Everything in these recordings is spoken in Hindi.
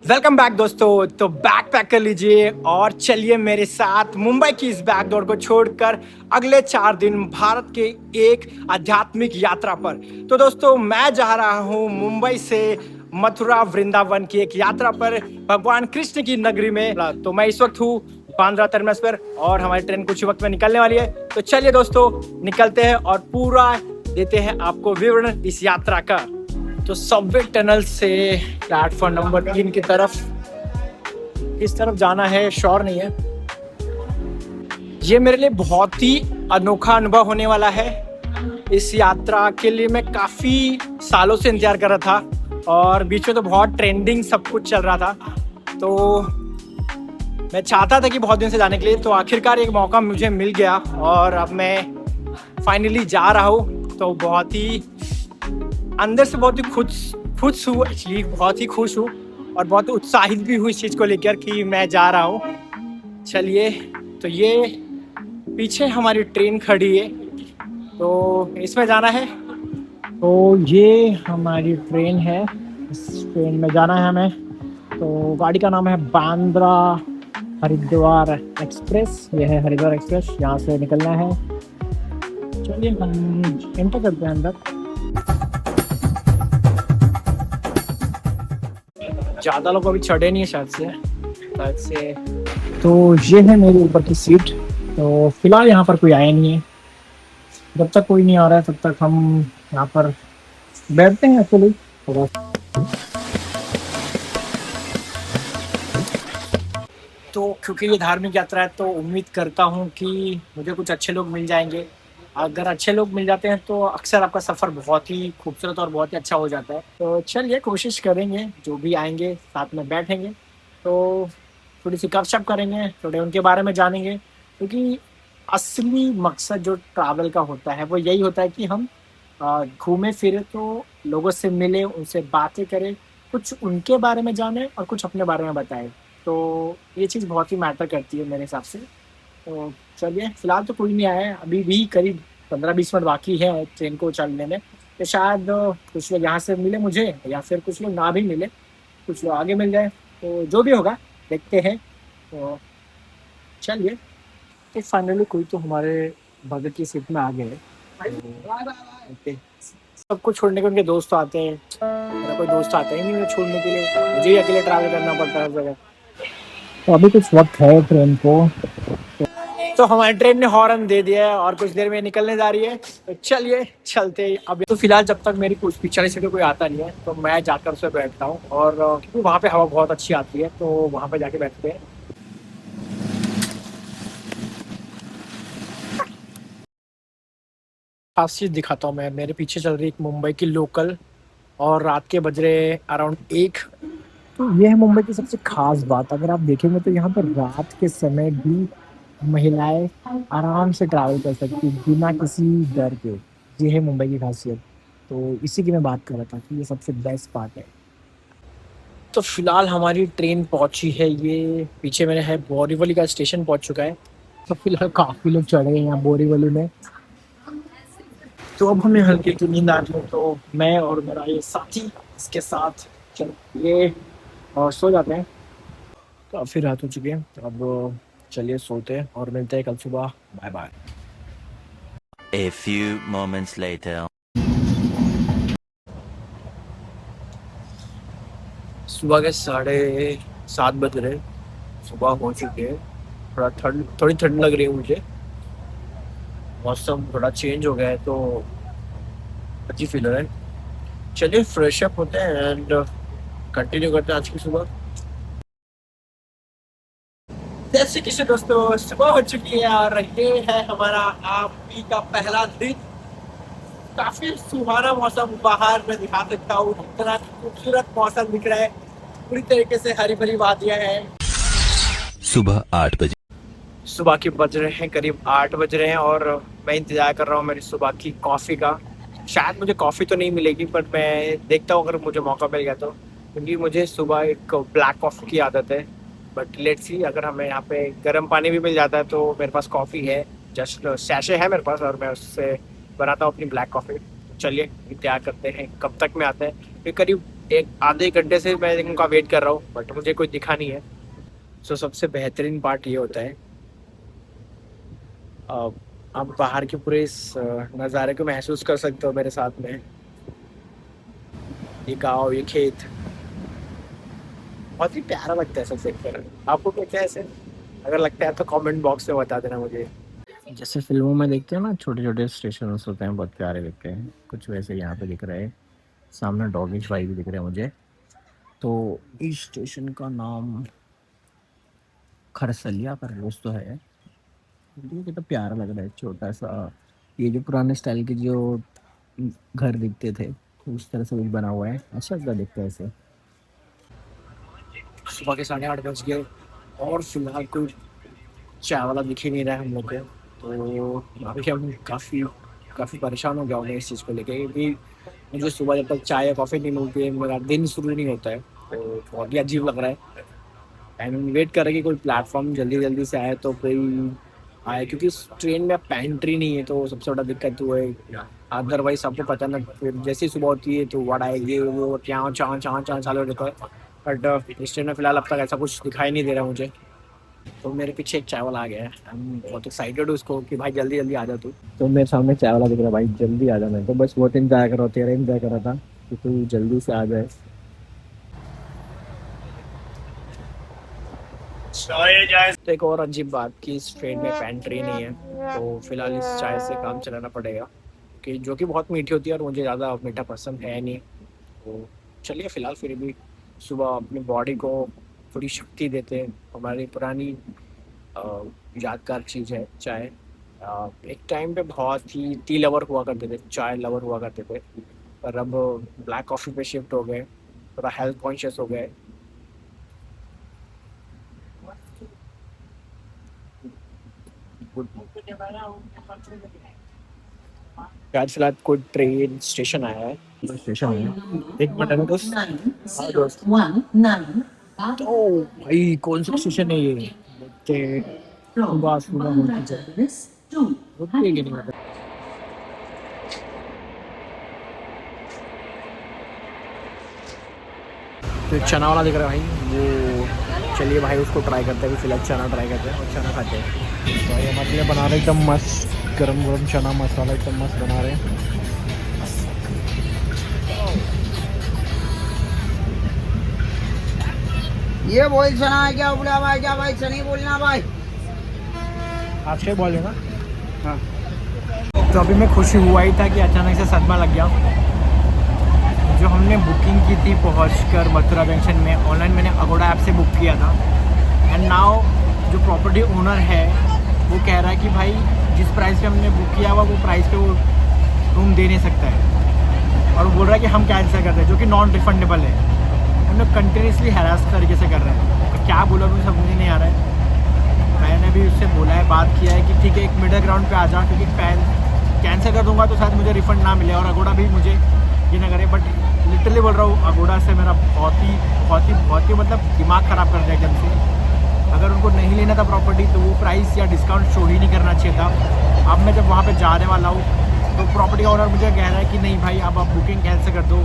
वेलकम बैक दोस्तों। तो बैक पैक कर लीजिए और चलिए मेरे साथ मुंबई की इस बैक दौड़ को छोड़कर अगले 4 दिन भारत के एक आध्यात्मिक यात्रा पर। तो दोस्तों मैं जा रहा हूँ मुंबई से मथुरा वृंदावन की एक यात्रा पर, भगवान कृष्ण की नगरी में। तो मैं इस वक्त हूँ बांद्रा टर्मिनस पर और हमारी ट्रेन कुछ वक्त में निकलने वाली है। तो चलिए दोस्तों निकलते हैं और पूरा देते हैं आपको विवरण इस यात्रा का। तो सबवे टनल से प्लेटफॉर्म नंबर 3 की तरफ, इस तरफ जाना है, श्योर नहीं है। ये मेरे लिए बहुत ही अनोखा अनुभव होने वाला है। इस यात्रा के लिए मैं काफ़ी सालों से इंतजार कर रहा था और बीच में तो बहुत ट्रेंडिंग सब कुछ चल रहा था। तो मैं चाहता था कि बहुत दिन से जाने के लिए, तो आखिरकार एक मौका मुझे मिल गया और अब मैं फाइनली जा रहा हूँ। तो बहुत ही अंदर से बहुत ही खुश हूँ, एक्चुअली बहुत ही खुश हूँ और बहुत उत्साहित भी हूँ इस चीज़ को लेकर कि मैं जा रहा हूँ। चलिए, तो ये पीछे हमारी ट्रेन खड़ी है, तो इसमें जाना है। तो ये हमारी ट्रेन है, इस ट्रेन में जाना है हमें। तो गाड़ी का नाम है बांद्रा हरिद्वार एक्सप्रेस। ये है हरिद्वार एक्सप्रेस, यहाँ से निकलना है। चलिए हम एंटर करते हैं अंदर। ज़्यादा लोग अभी चढ़े नहीं है शायद से। तो ये है मेरे ऊपर की सीट। तो फिलहाल यहाँ पर कोई आया नहीं है। जब तक कोई नहीं आ रहा है तब तक हम यहाँ पर बैठते हैं एक्चुअली। तो क्योंकि ये धार्मिक यात्रा है तो उम्मीद करता हूँ कि मुझे कुछ अच्छे लोग मिल जाएंगे। अगर अच्छे लोग मिल जाते हैं तो अक्सर आपका सफ़र बहुत ही खूबसूरत और बहुत ही अच्छा हो जाता है। तो चलिए कोशिश करेंगे, जो भी आएंगे साथ में बैठेंगे तो थोड़ी सी गपशप करेंगे, थोड़े उनके बारे में जानेंगे। क्योंकि असली मकसद जो ट्रैवल का होता है वो यही होता है कि हम घूमे फिरे, तो लोगों से मिले, उनसे बातें करें, कुछ उनके बारे में जाने और कुछ अपने बारे में बताएं। तो ये चीज़ बहुत ही मैटर करती है मेरे हिसाब से। तो चलिए, फिलहाल तो कोई नहीं आया है, अभी भी करीब 15-20 मिनट बाकी है ट्रेन को चलने में। तो शायद कुछ लोग यहाँ से मिले मुझे, या फिर कुछ लोग ना भी मिले, कुछ लोग आगे मिल जाए। तो जो भी होगा देखते हैं। तो चलिए, तो फाइनली कोई तो हमारे बगल की सीट में आ गए। ओके, सबको छोड़ने के उनके दोस्त आते हैं, मेरा कोई दोस्त आता ही नहीं है छोड़ने के लिए, मुझे ही अकेले ट्रैवल करना पड़ता है हर जगह। तो अभी कुछ वक्त है ट्रेन को, तो हमारी ट्रेन ने हॉर्न दे दिया है और कुछ देर में निकलने जा रही है। तो चलिए चलते हैं। अभी तो फिलहाल जब तक मेरी कुछ पिछड़ी से कोई आता नहीं है तो मैं जाकर उस पर बैठता हूँ, और क्योंकि वहाँ पे हवा बहुत अच्छी आती है तो वहाँ पे जाके बैठते हैं। खास चीज़ दिखाता हूँ मैं, मेरे पीछे चल रही एक मुंबई की लोकल और रात के बज रहे अराउंड 1। तो ये है मुंबई की सबसे खास बात। अगर आप देखेंगे तो यहाँ पर रात के समय भी महिलाएं आराम से ट्रैवल कर सकती बिना किसी डर के। ये है मुंबई की खासियत। तो इसी की मैं बात कर रहा था कि ये सबसे बेस्ट पार्ट है। तो फिलहाल हमारी ट्रेन पहुंची है, ये पीछे मेरे है बोरीवली का स्टेशन पहुंच चुका है। तो फिलहाल काफ़ी लोग चढ़े हैं यहाँ बोरीवली में। तो अब हमें हल्की की नींद आ रही है, तो मैं और मेरा ये साथी इसके साथ चलिए और सो जाते हैं। काफ़ी रात हो चुकी है, अब चलिए सोते हैं और मिलते हैं कल सुबह। Bye bye. A few moments later. सुबह के 7:30 बज रहे, सुबह हो चुकी है। थोड़ी ठंड लग रही है मुझे, मौसम थोड़ा चेंज हो गया है तो अच्छी फील हो रहा है। चलिए फ्रेश अप होते हैं एंड कंटिन्यू करते हैं आज की सुबह। जैसे कि दोस्तों सुबह हो चुकी है और ये है हमारा आपकी का पहला दिन। काफी सुहाना मौसम बाहर में दिखा सकता हूँ, इतना खूबसूरत मौसम दिख रहा है, पूरी तरीके से हरी भरी वादियां हैं। सुबह 8 बजे। सुबह के बज रहे हैं करीब 8 बज रहे हैं और मैं इंतजार कर रहा हूँ मेरी सुबह की कॉफ़ी का। शायद मुझे कॉफ़ी तो नहीं मिलेगी, पर मैं देखता हूँ अगर मुझे मौका मिल गया तो, क्योंकि मुझे सुबह एक ब्लैक कॉफ़ी की आदत है। बट लेट्स सी, अगर हमें यहाँ पे गर्म पानी भी मिल जाता है तो मेरे पास कॉफ़ी है, जस्ट सैशे है मेरे पास और मैं उससे बनाता हूँ अपनी ब्लैक कॉफ़ी। चलिए इंतजार करते हैं कब तक में आते हैं। ये करीब एक आधे घंटे से मैं उनका वेट कर रहा हूँ बट मुझे कोई दिखा नहीं है। सो सबसे बेहतरीन पार्ट ये होता है आप बाहर के पूरे इस नज़ारे को महसूस कर सकते हो मेरे साथ में। ये गाँव, ये खेत बहुत ही प्यारा लगता है सब देखकर। आपको क्या ऐसे अगर लगता है तो कमेंट बॉक्स में बता देना मुझे। जैसे फिल्मों में देखते हैं ना, छोटे छोटे स्टेशन होते हैं, बहुत प्यारे दिखते हैं, कुछ वैसे यहाँ पे दिख रहे हैं। सामने डॉगी भाई भी दिख रहे हैं मुझे। तो इस स्टेशन का नाम खरसलिया पर रोज तो है। ये कितना प्यारा लग रहा है, छोटा सा। ये जो पुराने स्टाइल के जो घर दिखते थे उस तरह से भी बना हुआ है, अच्छा लगता दिखता है ऐसे। सुबह के 8:30 बज गए और फिलहाल कोई चाय वाला दिख ही नहीं रहा है हम लोग को। तो अभी हम काफ़ी काफ़ी परेशान हो गया हूँ इस चीज़ को लेके, क्योंकि मुझे सुबह जब तक चाय या कॉफ़ी नहीं मिलती है मेरा दिन शुरू नहीं होता है। तो बहुत ही अजीब लग रहा है एंड वेट कर रहे कि कोई प्लेटफॉर्म जल्दी जल्दी से आए तो कोई आए, क्योंकि इस ट्रेन में पेंट्री नहीं है तो सबसे बड़ा दिक्कत तो है। अदरवाइज आपको पता ना, फिर जैसे ही सुबह होती है तो वड़ा ये वो चाँ चाँ चाँ चाँ चालू रहता है। बट इस ट्रेन में फिलहाल अब तक ऐसा कुछ दिखाई नहीं दे रहा मुझे। तो मेरे पीछे एक चाय वाला आ गया है, आई एम बहुत एक्साइटेड हूँ उसको कि भाई जल्दी जल्दी आ जा तू। तो मेरे सामने चाय वाला दिख रहा है, भाई जल्दी आ जा। मैं तो बस बहुत इंतजार कर रहा, तेरा इंतजार कर रहा था कि तू जल्दी से आ जाए। तो एक और अजीब बात कि इस ट्रेन में पेंट्री नहीं है, तो फिलहाल इस चाय से काम चलाना पड़ेगा कि जो कि बहुत मीठी होती है और मुझे ज़्यादा मीठा पसंद है नहीं। तो चलिए फिलहाल फिर भी सुबह अपनी बॉडी को थोड़ी शक्ति देते हैं। हमारी पुरानी यादगार चीज़ है चाय। एक टाइम पे बहुत ही टी लवर हुआ करते थे, चाय लवर हुआ करते थे, पर अब ब्लैक कॉफ़ी पे शिफ्ट हो गए, थोड़ा हेल्थ कॉन्शियस हो गए। आज फिलहाल कोई ट्रेन स्टेशन आया है, स्टेशन है एक मिनट में दोस्त। हाँ दोस्त, तो भाई कौन सा स्टेशन है ये? देखते सुबह सुबह होती है कि नहीं होता। तो एक चना वाला दिख रहा है भाई, वो चलिए भाई उसको ट्राई करते हैं। फिलहाल चना ट्राई करते हैं और चना खाते हैं। तो भाई हमारे लिए बना रहे एकदम मस्त गरम गरम चना मसाला, एकदम मस्त बना रहे हैं। ये बोल चना है क्या बोला भाई? क्या भाई सनी बोलना भाई? आज के बोले ना। हाँ, तो अभी मैं खुश हुआ ही था कि अचानक से सदमा लग गया। जो हमने बुकिंग की थी पहुंचकर मथुरा जंक्शन में, ऑनलाइन मैंने अगोड़ा ऐप से बुक किया था एंड नाउ जो प्रॉपर्टी ओनर है वो कह रहा है कि भाई जिस प्राइस पे हमने बुक किया हुआ वो प्राइस पे वो रूम दे नहीं सकता है, और वो बोल रहा है कि हम कैंसिल कर रहे हैं, जो कि नॉन रिफंडेबल है। हम लोग कंटिन्यूसली हैरास तरीके से कर रहे हैं, तो क्या बोला मुझे समझ नहीं आ रहा है। मैंने भी उससे बोला है, बात किया है कि ठीक है एक मिडल ग्राउंड पे आ जाओ, क्योंकि कैंसिल कर दूंगा तो शायद मुझे रिफंड ना मिले और अगोड़ा भी मुझे ये ना करे। बट लिटरली बोल रहा हूँ, अगोड़ा से मेरा बहुत ही मतलब दिमाग ख़राब कर दिया एकदम से। अगर उनको नहीं लेना था प्रॉपर्टी तो वो प्राइस या डिस्काउंट शो ही नहीं करना चाहिए था। अब मैं जब वहाँ पे जाने वाला हूँ तो प्रॉपर्टी का ओनर मुझे कह रहा है कि नहीं भाई अब आप बुकिंग कैंसिल कर दो,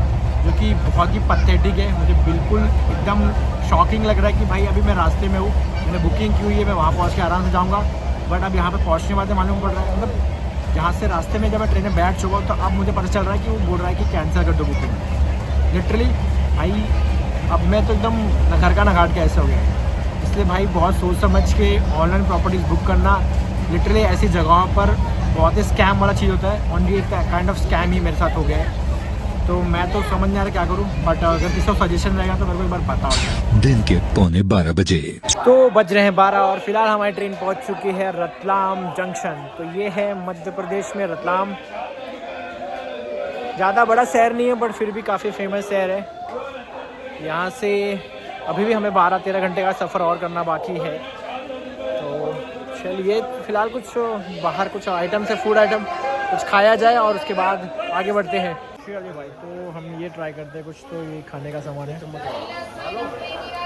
जो कि बहुत ही पैथेटिक है। मुझे बिल्कुल एकदम शॉकिंग लग रहा है कि भाई अभी मैं रास्ते में हूँ, मैंने बुकिंग की हुई है, मैं वहाँ पहुँच के आराम से जाऊँगा, बट अब यहाँ पर पहुँचने वाले मालूम पड़ रहा है, मतलब जहाँ से रास्ते में जब मैं ट्रेन में बैठ चुका हूँ तो अब मुझे पता चल रहा है कि वो बोल रहा है कि कैंसिल कर दो बुकिंग। लिटरली भाई अब मैं तो एकदम न घर का न घाट के ऐसे हो गया है। इसलिए भाई बहुत सोच समझ के ऑनलाइन प्रॉपर्टीज़ बुक करना। लिटरली ऐसी जगहों पर बहुत ही स्कैम वाला चीज़ होता है, ऑनली एक काइंड ऑफ स्कैम ही मेरे साथ हो गया है। तो मैं तो समझ नहीं आ रहा क्या करूँ, बट अगर किसी को सजेशन रहेगा तो मेरे को एक बार पता हो जाए। दिन के 11:45 बजे। तो बज रहे हैं 12 और फिलहाल हमारी ट्रेन पहुंच चुकी है रतलाम जंक्शन। तो ये है मध्य प्रदेश में रतलाम। ज़्यादा बड़ा शहर नहीं है बट फिर भी काफ़ी फेमस शहर है। यहाँ से अभी भी हमें 12-13 घंटे का सफ़र और करना बाकी है। तो चलिए फ़िलहाल कुछ बाहर कुछ आइटम से फूड आइटम कुछ खाया जाए और उसके बाद आगे बढ़ते हैं। चलिए भाई, तो हम ये ट्राई करते हैं कुछ, तो ये खाने का सामान है।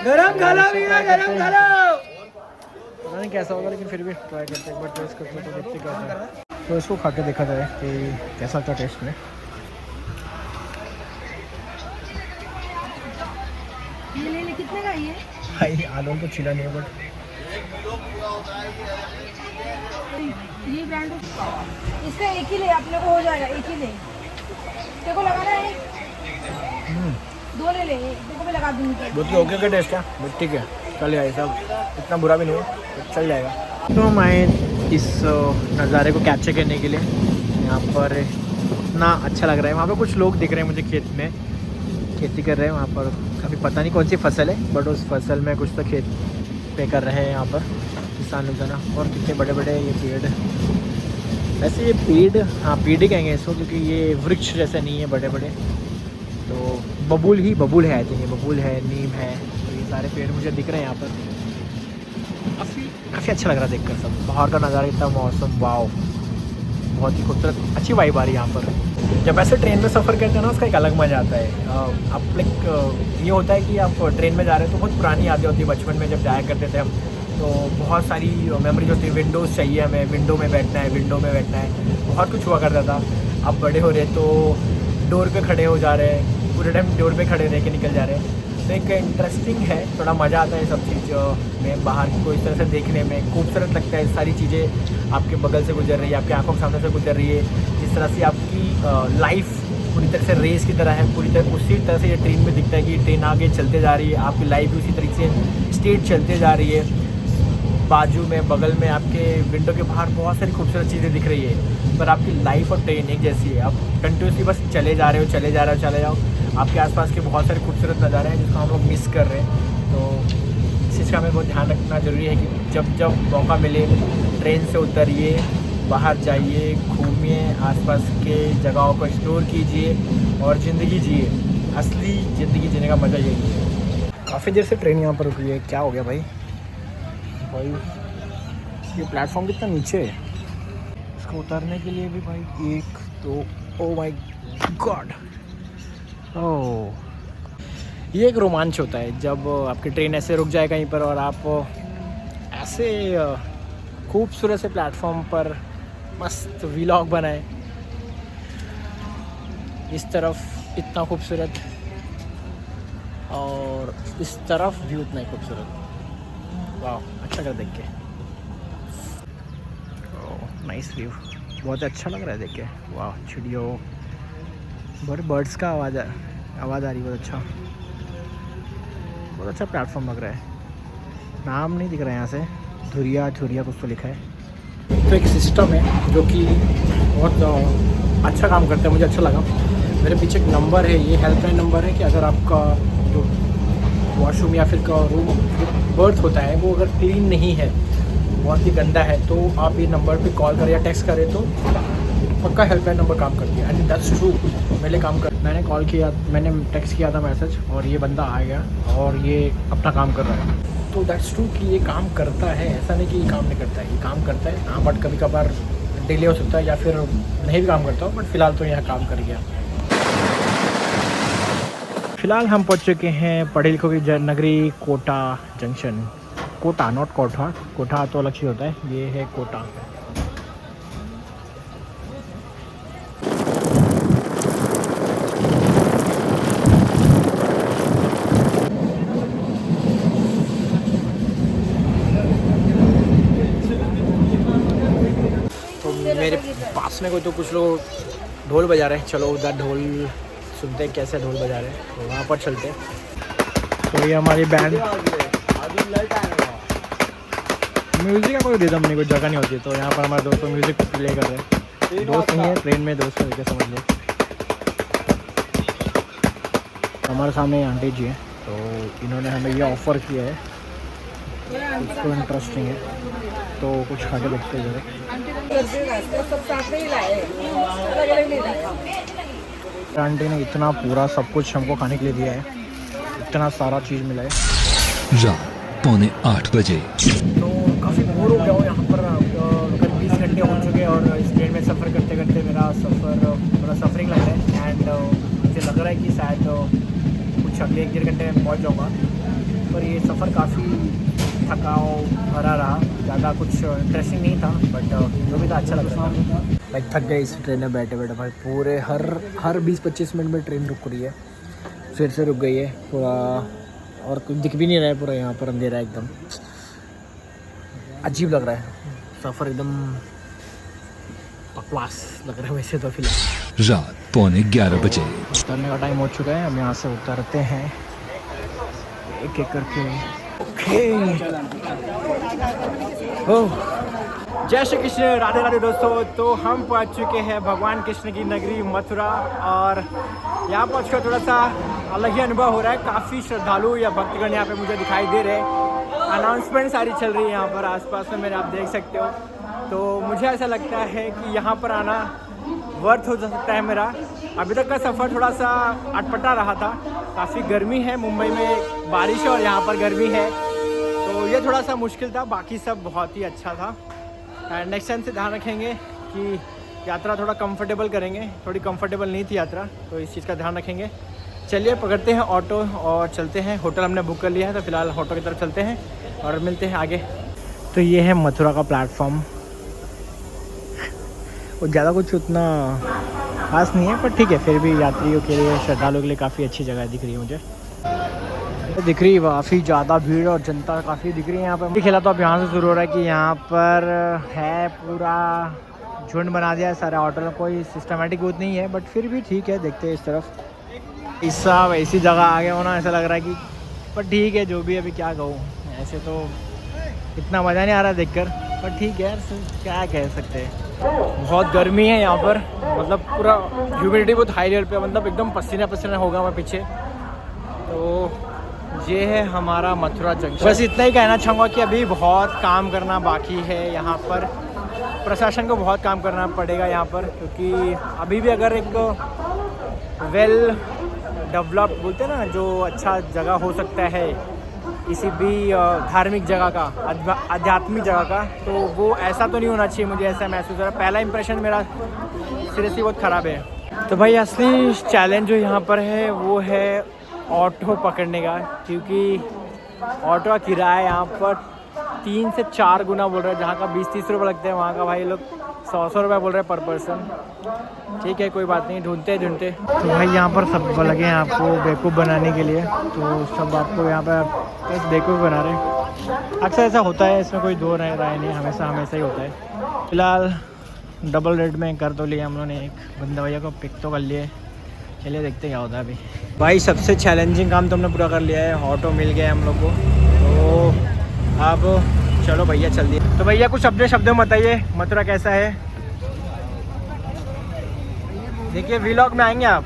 गरम खाना भैया, गरम खाना। पता नहीं कैसा होगा लेकिन फिर भी ट्राई करते हैं, एक बार टेस्ट करते हैं तो देखते क्या होता है। तो इसको खा के देखा जाए कि कैसा था टेस्ट में। ये ले ले, कितने का ये? भाई आलू तो छिला नहीं है बट ये ब्रांड इसका एक ही ले, अपने को हो जाएगा, एक ही ले। तेरे को लगाना है? दो ले ले, तेरे को भी लगा दूंगी। बहुत ओके का टेस्ट है बट ठीक है, चल जाएगा सब, इतना बुरा भी नहीं है तो चल जाएगा। तो हम आए इस नज़ारे को कैप्चर करने के लिए। यहाँ पर इतना अच्छा लग रहा है, वहाँ पर कुछ लोग दिख रहे हैं मुझे खेत में खेती कर रहे हैं। वहाँ पर अभी पता नहीं कौन सी फसल है बट उस फसल में कुछ तो खेत पे कर रहे हैं यहाँ पर किसान लोग ना। और कितने बड़े बड़े ये पेड़, वैसे ये पेड़, हाँ पेड़ ही कहेंगे इसको क्योंकि ये वृक्ष जैसे नहीं है बड़े बड़े, तो बबूल है आई थिंक, ये बबूल है, नीम है, तो ये सारे पेड़ मुझे दिख रहे हैं यहाँ पर। काफ़ी अच्छा लग रहा है देखकर सब, बाहर का नज़ारा, इतना मौसम, वाव, बहुत ही खूबसूरत, अच्छी वाइब आ रही है यहाँ पर। जब ऐसे ट्रेन में सफ़र करते हैं ना उसका एक अलग मज़ा आता है। अब लाइक ये होता है कि आप ट्रेन में जा रहे हो तो बहुत पुरानी यादें होती है, बचपन में जब जाया करते थे हम तो बहुत सारी मेमोरीज होती है। विंडोज़ चाहिए हमें, विंडो में बैठना है, बहुत कुछ हुआ करता था। अब बड़े हो रहे तो डोर पे खड़े हो जा रहे हैं, पूरे टाइम डोर पे खड़े रह के निकल जा रहे हैं। तो एक इंटरेस्टिंग है, थोड़ा मज़ा आता है सब चीज़ में, बाहर को इस तरह से देखने में खूबसूरत लगता है। सारी चीज़ें आपके बगल से गुजर रही है, आपकी आंखों के सामने से गुजर रही है। जिस तरह से आपकी लाइफ पूरी तरह से रेस की तरह है, पूरी तरह उसी तरह से ये ट्रेन में दिखता है कि ट्रेन आगे चलते जा रही है, आपकी लाइफ भी उसी तरीके से स्ट्रेट चलते जा रही है। बाजू में, बगल में, आपके विंडो के बाहर बहुत सारी खूबसूरत चीज़ें दिख रही है, पर आपकी लाइफ और ट्रेन एक जैसी है। आप कंटिन्यूसली बस चले जा रहे हो, चले जाओ। आपके आसपास के बहुत सारे खूबसूरत नज़ारे हैं जिसको हम लोग मिस कर रहे हैं। तो इस चीज़ का हमें बहुत ध्यान रखना ज़रूरी है कि जब मौका मिले ट्रेन से उतरिए, बाहर जाइए, घूमिए, आसपास के जगहों को एक्सप्लोर कीजिए और ज़िंदगी जिए। असली ज़िंदगी जीने का मज़ा यही है। काफ़ी देर से ट्रेन यहाँ पर रुकी है, क्या हो गया भाई? ये प्लेटफॉर्म कितना नीचे है, इसको उतरने के लिए भी भाई एक तो, ओ माय गॉड, ओह, ये एक रोमांच होता है जब आपकी ट्रेन ऐसे रुक जाए कहीं पर और आप ऐसे खूबसूरत से प्लेटफॉर्म पर मस्त व्लॉग बनाए। इस तरफ इतना खूबसूरत और इस तरफ भी उतना ही खूबसूरत, वाह, अच्छा लग देख के, नाइस व्यू, बहुत अच्छा लग रहा है देख के, वाह, चिड़ियों, बर्ड्स का आवाज़ आ रही है, बहुत अच्छा प्लेटफॉर्म लग रहा है। नाम नहीं दिख रहा है यहाँ से, धुरिया कुछ तो लिखा है। तो एक सिस्टम है जो कि बहुत अच्छा काम करता है, मुझे अच्छा लगा। मेरे पीछे एक नंबर है, ये हेल्पलाइन नंबर है कि अगर आपका जो वॉशरूम या फिर का रूम बर्थ होता है वो अगर क्लीन नहीं है, बहुत ही गंदा है, तो आप ये नंबर पे कॉल करें या टेक्स्ट करें तो पक्का हेल्पलाइन नंबर काम करती है। एंड दैट्स ट्रू, मैंने कॉल किया, मैंने टेक्स्ट किया था मैसेज और ये बंदा आ गया और ये अपना काम कर रहा है। तो दैट्स ट्रू कि ये काम करता है, ऐसा नहीं कि ये काम नहीं करता है, ये काम करता है हाँ, बट कभी कभार डिले हो सकता है या फिर नहीं भी काम करता हो, बट फ़िलहाल तो यहाँ काम कर गया। फ़िलहाल हम पहुँच चुके हैं पढ़े लिखों की नगरी कोटा जंक्शन। कोटा, नॉट कोठा, कोठा तो अलग चीज़ होता है, ये है कोटा। तो मेरे पास में कोई तो कुछ लोग ढोल बजा रहे हैं, चलो उधर ढोल सुनते हैं कैसे ढोल बजा रहे हैं, तो वहाँ पर चलते हैं। तो ये हमारी बैंड, म्यूज़िक का कोई रिदम नहीं, कोई जगह नहीं होती, तो यहाँ पर हमारे दोस्तों म्यूज़िक प्ले कर रहे हैं। दोस्त नहीं है, ट्रेन में दोस्त करके समझ लो। हमारे सामने आंटी जी हैं, तो इन्होंने हमें ये ऑफ़र किया है, कुछ तो इंटरेस्टिंग है, तो कुछ खा के देखते हैं। आंटी ने इतना पूरा सब कुछ हमको खाने के लिए दिया है, इतना सारा चीज़ मिला है। रात 7:45 बजे। तो काफ़ी बोर हो गया हूँ यहाँ पर, करीब 20 घंटे हो चुके हैं और इस ट्रेन में सफ़र करते करते मेरा सफ़र थोड़ा सफरिंग लग रहा है। एंड मुझे लग रहा है कि शायद कुछ अगले 1-1.5 घंटे में पहुँच जाऊँगा, पर ये सफ़र काफ़ी थकाव भरा रहा, ज़्यादा कुछ इंटरेस्टिंग नहीं था, बट जो भी था अच्छा लग रहा था। भाई थक गए इस ट्रेन में बैठे बैठे भाई, पूरे हर 20-25 मिनट में ट्रेन रुक रही है, फिर से रुक गई है पूरा, और कुछ दिख भी नहीं रहा है, पूरा यहाँ पर अंधेरा एकदम अजीब लग रहा है, सफ़र एकदम बकवास लग रहा है वैसे तो फिलहाल। रात 11:15 बजे। उतरने का टाइम हो चुका है, हम यहाँ से उतरते हैं एक एक करके। ओके, ओह जय श्री कृष्ण, राधे राधे दोस्तों। तो हम पहुँच चुके हैं भगवान कृष्ण की नगरी मथुरा, और यहाँ पहुँच कर थोड़ा सा अलग ही अनुभव हो रहा है। काफ़ी श्रद्धालु या भक्तगण यहाँ पे मुझे दिखाई दे रहे हैं, अनाउंसमेंट सारी चल रही है यहाँ पर आसपास में, मेरे आप देख सकते हो। तो मुझे ऐसा लगता है कि यहाँ पर आना वर्थ हो सकता है मेरा। अभी तक का सफ़र थोड़ा सा अटपटा रहा था, काफ़ी गर्मी है मुंबई में, बारिश है और यहाँ पर गर्मी है, तो ये थोड़ा सा मुश्किल था, बाकी सब बहुत ही अच्छा था। नेक्स्ट टाइम से ध्यान रखेंगे कि यात्रा थोड़ा कंफर्टेबल करेंगे, थोड़ी कंफर्टेबल नहीं थी यात्रा, तो इस चीज़ का ध्यान रखेंगे। चलिए पकड़ते हैं ऑटो और चलते हैं, होटल हमने बुक कर लिया है, तो फिलहाल ऑटो की तरफ चलते हैं और मिलते हैं आगे। तो ये है मथुरा का प्लेटफॉर्म, वो ज़्यादा कुछ उतना खास नहीं है, पर ठीक है, फिर भी यात्रियों के लिए, श्रद्धालुओं के लिए काफ़ी अच्छी जगह दिख रही है मुझे। दिख रही है काफ़ी ज़्यादा भीड़ और जनता काफ़ी दिख रही है यहाँ पर। खेला तो अब यहाँ से शुरू हो रहा है कि यहाँ पर है पूरा झुंड बना दिया है सारे ऑटो, कोई सिस्टमेटिक बहुत नहीं है, बट फिर भी ठीक है, देखते हैं इस तरफ। इस सब ऐसी जगह आ गया होना ऐसा लग रहा है कि, पर ठीक है जो भी, अभी क्या कहूँ, ऐसे तो इतना मज़ा नहीं आ रहा देखकर, पर ठीक है, क्या कह सकते हैं। बहुत गर्मी है यहाँ पर, मतलब पूरा ह्यूमिडिटी बहुत हाई लेवल पे, मतलब एकदम पसीना पसीना होगा मैं पीछे। तो ये है हमारा मथुरा जंक्शन। बस इतना ही कहना चाहूँगा कि अभी बहुत काम करना बाकी है यहाँ पर, प्रशासन को बहुत काम करना पड़ेगा यहाँ पर, क्योंकि अभी भी अगर एक वेल डेवलप्ड बोलते हैं ना, जो अच्छा जगह हो सकता है किसी भी धार्मिक जगह का, आध्यात्मिक जगह का, तो वो ऐसा तो नहीं होना चाहिए, मुझे ऐसा महसूस हो रहा है। पहला इंप्रेशन मेरा सीरियसली बहुत ख़राब है। तो भाई असली चैलेंज जो यहाँ पर है वो है ऑटो पकड़ने का, क्योंकि ऑटो का किराया यहाँ पर 3 से 4 गुना बोल रहे हैं, जहाँ का 20-30 रुपये लगते हैं, वहाँ का भाई लोग 100 रुपये बोल रहे हैं पर पर्सन। ठीक है, कोई बात नहीं, ढूंढते। तो भाई यहाँ पर सब लगे हैं आपको बेवकूफ़ बनाने के लिए, तो सब आपको यहाँ पर बस बेवकूफ़ बना रहे हैं। अक्सर ऐसा होता है, इसमें कोई दो राय नहीं, हमेशा ही होता है। फिलहाल डबल रेट में कर तो लिया हम लोगों ने, एक बंदा भैया को पिक तो कर लिए, चलिए देखते क्या होता है अभी। भाई सबसे चैलेंजिंग काम तो हमने पूरा कर लिया है, ऑटो मिल गया है हम लोग को, तो अब चलो भैया चल दिए। तो भैया कुछ अपने शब्दों में बताइए मथुरा कैसा है। देखिए व्लॉग में आएंगे आप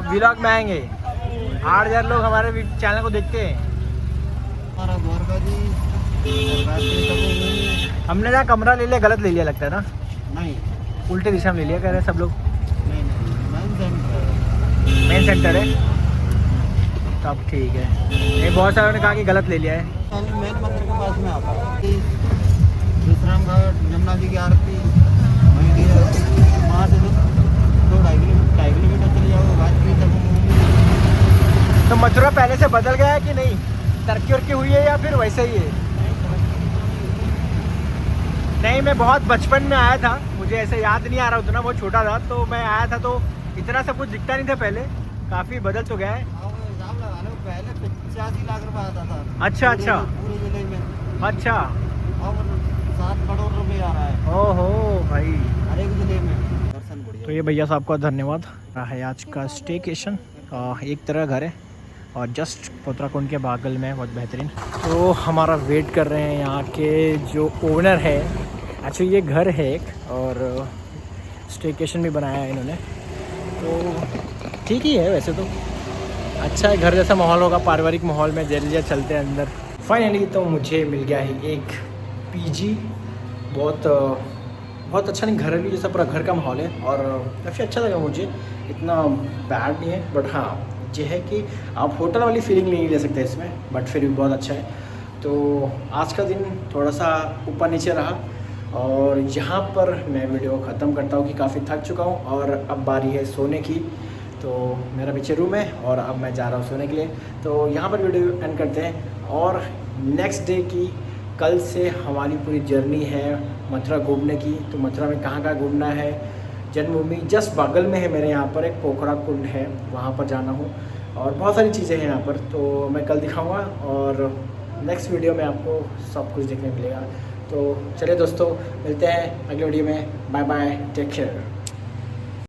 व्लॉग में आएंगे, 8,000 लोग हमारे चैनल को देखते हैं। हमने जहाँ कमरा ले लिया गलत ले लिया लगता है ना, नहीं उल्टे दिशा में ले लिया कह रहे हैं सब लोग। मेन सेंटर है, तब ठीक है। नहीं, बहुत सारे ने कहा कि गलत ले लिया है। मेन मंदिर के पास में आता है, विश्राम घाट, यमुना जी की आरती, वहाँ से 2-2.5 किलोमीटर चले जाओ, राजगीर तक। तो मथुरा पहले से बदल गया है कि नहीं, तरक्की उर्की हुई है या फिर वैसे ही है? नहीं, मैं बहुत बचपन में आया था, मुझे ऐसे याद नहीं आ रहा उतना, बहुत छोटा था तो मैं आया था, तो इतना सब कुछ दिखता नहीं था पहले, काफ़ी बदल तो गया है। पहले 85 लाख रुपए आता था। अच्छा पूरे जिले में। अच्छा, और 7 करोड़ रुपए आ रहा है। ओहो भाई, हर एक जिले में। दर्शन बढ़िया। तो ये भैया साहब का धन्यवाद है। आज का स्टेकेशन एक तरह घर है और जस्ट पोतराकुंड के बागल में, बहुत बेहतरीन। तो हमारा वेट कर रहे हैं यहाँ के जो ओनर है, एक्चुअली ये घर है एक, और स्टेकेशन भी बनाया है इन्होंने, तो ठीक ही है वैसे तो, अच्छा है, घर जैसा माहौल होगा, पारिवारिक माहौल में जल्दी चलते हैं अंदर। फाइनली तो मुझे मिल गया है एक पीजी, बहुत अच्छा, नहीं घरेलू जैसा पूरा घर का माहौल है, और काफ़ी अच्छा लगा मुझे, इतना बैड नहीं है, बट हाँ ये है कि आप होटल वाली फीलिंग नहीं ले सकते इसमें, बट फिर भी बहुत अच्छा है। तो आज का दिन थोड़ा सा ऊपर नीचे रहा, और यहाँ पर मैं वीडियो ख़त्म करता हूँ कि काफ़ी थक चुका हूँ, और अब बारी है सोने की। तो मेरा पीछे रूम है और अब मैं जा रहा हूँ सोने के लिए, तो यहाँ पर वीडियो एंड करते हैं। और नेक्स्ट डे की कल से हमारी पूरी जर्नी है मथुरा घूमने की। तो मथुरा में कहाँ कहाँ घूमना है, जन्मभूमि जस्ट बगल में है मेरे यहाँ पर एक पोखरा कुंड है, वहाँ पर जाना हो और बहुत सारी चीज़ें हैं यहाँ पर। तो मैं कल दिखाऊंगा और नेक्स्ट वीडियो में आपको सब कुछ देखने मिलेगा। तो चलिए दोस्तों, मिलते हैं अगले वीडियो में। Bye bye, take care.